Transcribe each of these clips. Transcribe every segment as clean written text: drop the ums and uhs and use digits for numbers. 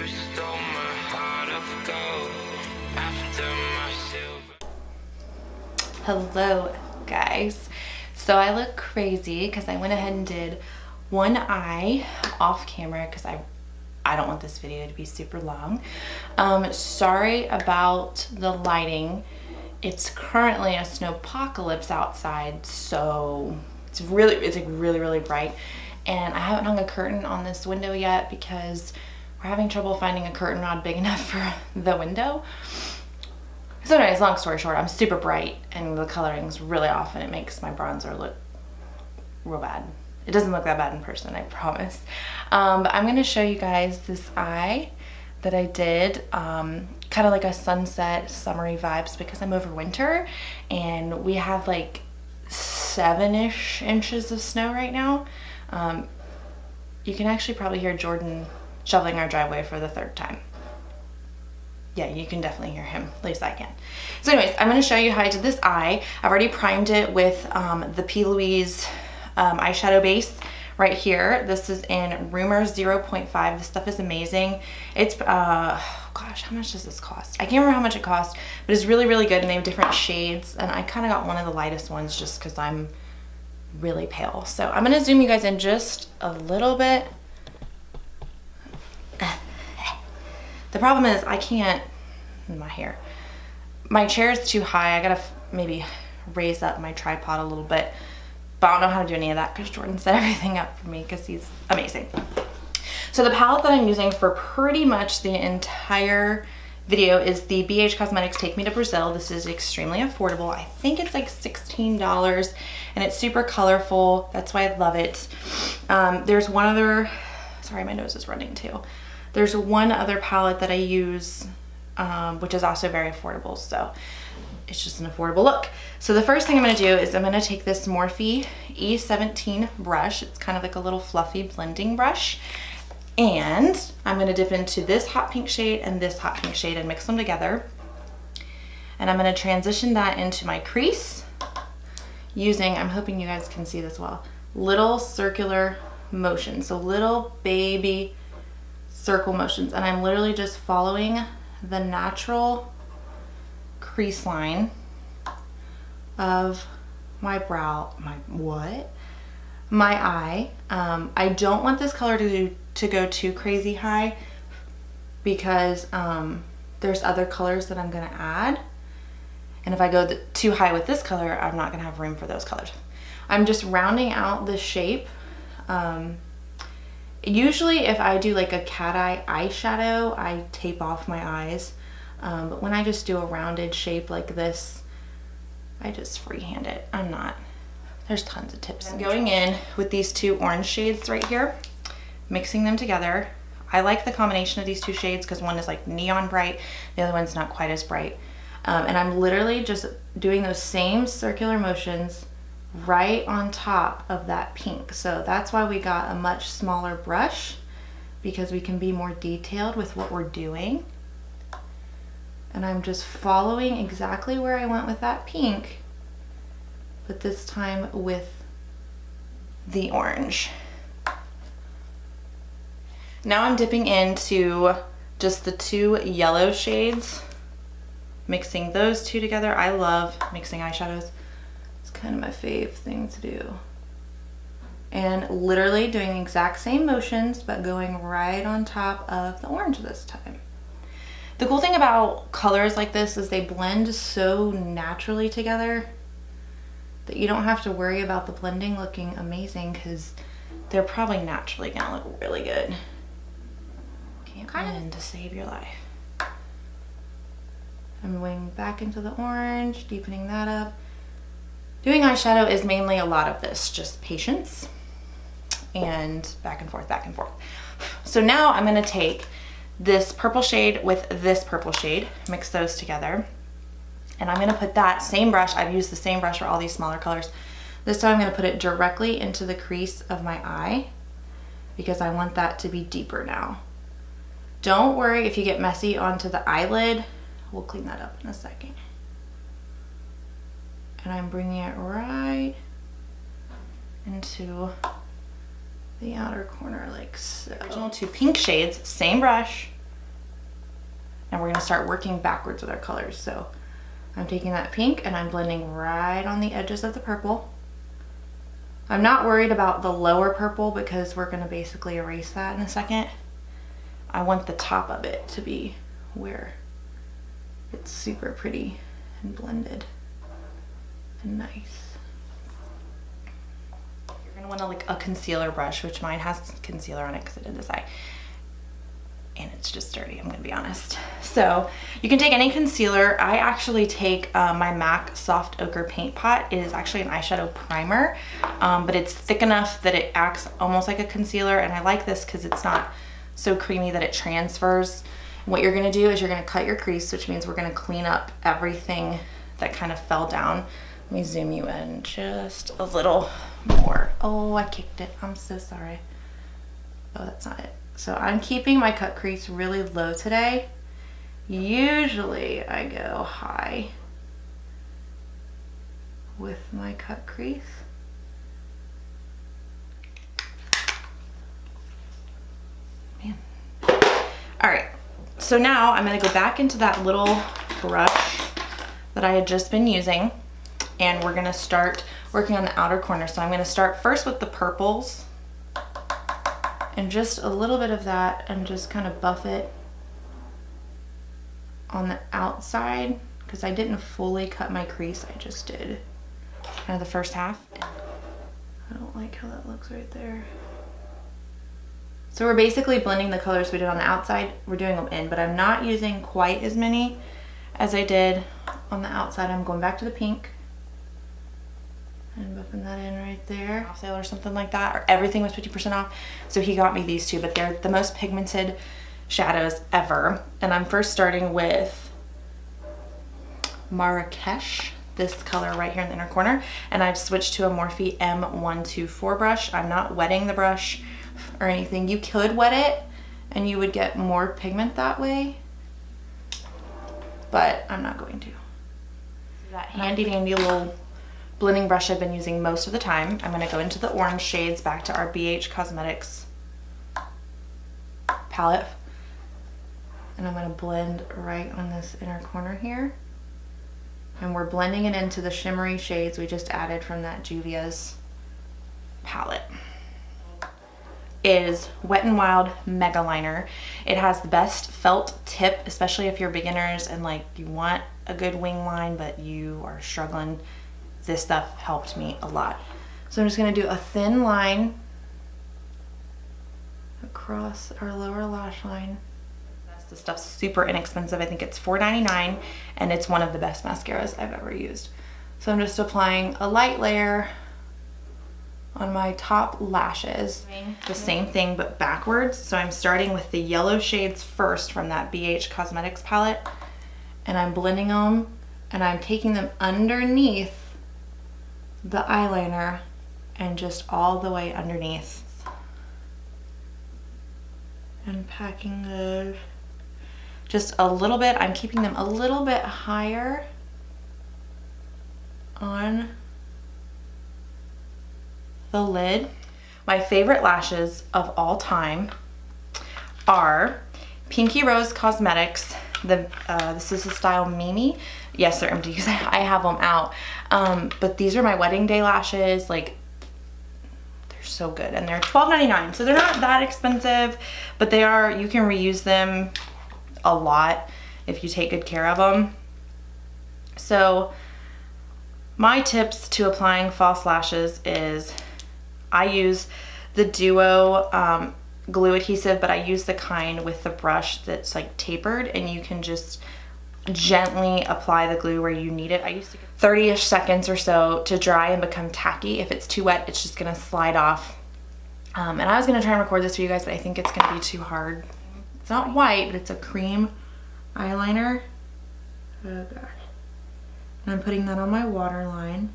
You stole my heart of gold after my silver. Hello guys. So I look crazy because I went ahead and did one eye off camera because I don't want this video to be super long. Sorry about the lighting. It's currently a snowpocalypse outside, so it's like really bright. And I haven't hung a curtain on this window yet because we're having trouble finding a curtain rod big enough for the window. So anyways, long story short, I'm super bright and the coloring's really off and it makes my bronzer look real bad. It doesn't look that bad in person, I promise. But I'm gonna show you guys this eye that I did, kind of like a sunset summery vibes because I'm over winter and we have like 7-ish inches of snow right now. You can actually probably hear Jordan shoveling our driveway for the 3rd time. Yeah, you can definitely hear him, at least I can. So anyways, I'm gonna show you how I did this eye. I've already primed it with the P. Louise eyeshadow base right here. This is in Rumor 0.5. This stuff is amazing. It's, gosh, how much does this cost? I can't remember how much it cost, but it's really good and they have different shades. And I kind of got one of the lightest ones just because I'm really pale. So I'm gonna zoom you guys in just a little bit. The problem is I can't, my hair, my chair is too high. I gotta maybe raise up my tripod a little bit, but I don't know how to do any of that because Jordan set everything up for me because he's amazing. So the palette that I'm using for pretty much the entire video is the BH Cosmetics Take Me to Brazil. This is extremely affordable. I think it's like $16 and it's super colorful. That's why I love it. There's one other, sorry, my nose is running too. There's one other palette that I use, which is also very affordable. So it's just an affordable look. So the first thing I'm gonna do is I'm gonna take this Morphe E17 brush. It's kind of like a little fluffy blending brush. And I'm gonna dip into this hot pink shade and this hot pink shade and mix them together. And I'm gonna transition that into my crease using, I'm hoping you guys can see this well, little circular motions. So little baby circle motions. And I'm literally just following the natural crease line of my brow, my eye. I don't want this color to go too crazy high because there's other colors that I'm gonna add, and if I go too high with this color, I'm not gonna have room for those colors. I'm just rounding out the shape. Usually if I do like a cat eye eyeshadow, I tape off my eyes, but when I just do a rounded shape like this, I just freehand it. There's tons of tips. I'm going in with these 2 orange shades right here, mixing them together. I like the combination of these 2 shades because one is like neon bright, the other one's not quite as bright. And I'm literally just doing those same circular motions right on top of that pink. So that's why we got a much smaller brush, because we can be more detailed with what we're doing. And I'm just following exactly where I went with that pink, but this time with the orange. Now I'm dipping into just the 2 yellow shades, mixing those 2 together. I love mixing eyeshadows. It's kind of my fave thing to do. And literally doing the exact same motions, but going right on top of the orange this time. The cool thing about colors like this is they blend so naturally together that you don't have to worry about the blending looking amazing because they're probably naturally gonna look really good. Can't blend to save your life. I'm going back into the orange, deepening that up. Doing eyeshadow is mainly a lot of this, just patience and back and forth, back and forth. So now I'm gonna take this purple shade with this purple shade, mix those together. And I'm gonna put that same brush, I've used the same brush for all these smaller colors. This time I'm gonna put it directly into the crease of my eye because I want that to be deeper now. Don't worry if you get messy onto the eyelid. We'll clean that up in a second. And I'm bringing it right into the outer corner like so. Original 2 pink shades, same brush, and we're gonna start working backwards with our colors. So I'm taking that pink and I'm blending right on the edges of the purple. I'm not worried about the lower purple because we're gonna basically erase that in a second. I want the top of it to be where it's super pretty and blended and nice. You're gonna want like a concealer brush, which mine has concealer on it because I did this eye. And it's just dirty, I'm gonna be honest. So you can take any concealer. I actually take my MAC Soft Ochre Paint Pot. It is actually an eyeshadow primer, but it's thick enough that it acts almost like a concealer. And I like this because it's not so creamy that it transfers. What you're gonna do is you're gonna cut your crease, which means we're gonna clean up everything that kind of fell down. Let me zoom you in just a little more. Oh, I kicked it, I'm so sorry. Oh, that's not it. So I'm keeping my cut crease really low today. Usually I go high with my cut crease. Man. All right, so now I'm gonna go back into that little brush that I had just been using, and we're gonna start working on the outer corner. So I'm gonna start first with the purples, and just a little bit of that, and just kind of buff it on the outside because I didn't fully cut my crease. I just did kind of the first half. I don't like how that looks right there. So we're basically blending the colors we did on the outside. We're doing them in, but I'm not using quite as many as I did on the outside. I'm going back to the pink and buffing that in right there. Off sale or something like that, or everything was 50% off. So he got me these two, but they're the most pigmented shadows ever. And I'm first starting with Marrakesh, this color right here in the inner corner. And I've switched to a Morphe M124 brush. I'm not wetting the brush or anything. You could wet it and you would get more pigment that way, but I'm not going to. That handy dandy little blending brush I've been using most of the time. I'm gonna go into the orange shades, back to our BH Cosmetics palette. And I'm gonna blend right on this inner corner here. And we're blending it into the shimmery shades we just added from that Juivas palette. Is Wet n Wild Mega Liner. It has the best felt tip, especially if you're beginners and like you want a good wing line but you are struggling. This stuff helped me a lot. So I'm just gonna do a thin line across our lower lash line. This stuff's super inexpensive. I think it's $4.99 and it's one of the best mascaras I've ever used. So I'm just applying a light layer on my top lashes. The same thing but backwards. So I'm starting with the yellow shades first from that BH Cosmetics palette, and I'm blending them and I'm taking them underneath the eyeliner and just all the way underneath and packing those just a little bit. I'm keeping them a little bit higher on the lid. My favorite lashes of all time are Pinky Rose Cosmetics. This is the style Mimi. Yes, they're empty because I have them out. But these are my wedding day lashes. Like, they're so good, and they're $12.99, so they're not that expensive, but they are. You can reuse them a lot if you take good care of them. So my tips to applying false lashes is I use the Duo glue adhesive, but I use the kind with the brush that's like tapered, and you can just gently apply the glue where you need it. I used to get 30-ish seconds or so to dry and become tacky. If it's too wet, it's just gonna slide off. And I was gonna try and record this for you guys, but I think it's gonna be too hard. It's not white, but it's a cream eyeliner. Oh gosh. And I'm putting that on my waterline.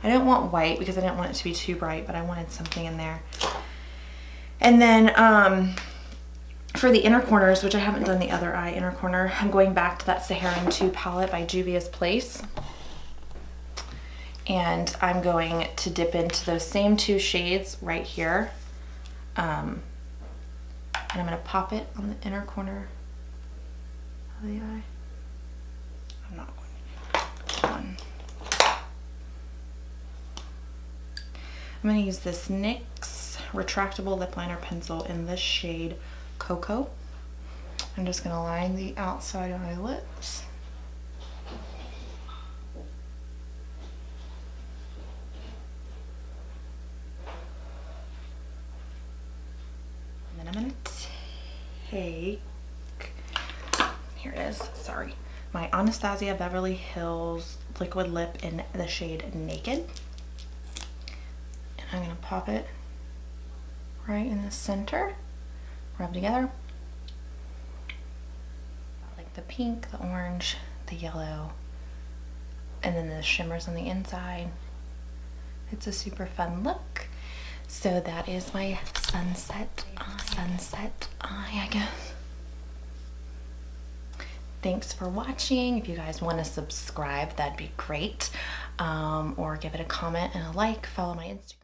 I didn't want white because I didn't want it to be too bright, but I wanted something in there. And then for the inner corners, which I haven't done the other eye inner corner, I'm going back to that Saharan 2 palette by Juvia's Place. And I'm going to dip into those same two shades right here. And I'm gonna pop it on the inner corner of the eye. I'm not going to. One. I'm gonna use this NYX retractable lip liner pencil in this shade Cocoa. I'm just gonna line the outside of my lips. And then I'm gonna take, here it is, sorry, my Anastasia Beverly Hills liquid lip in the shade Naked. And I'm gonna pop it right in the center, rub together. Like the pink, the orange, the yellow, and then the shimmers on the inside. It's a super fun look. So that is my sunset eye, I guess. Thanks for watching. If you guys want to subscribe, that'd be great. Or give it a comment and a like. Follow my Instagram.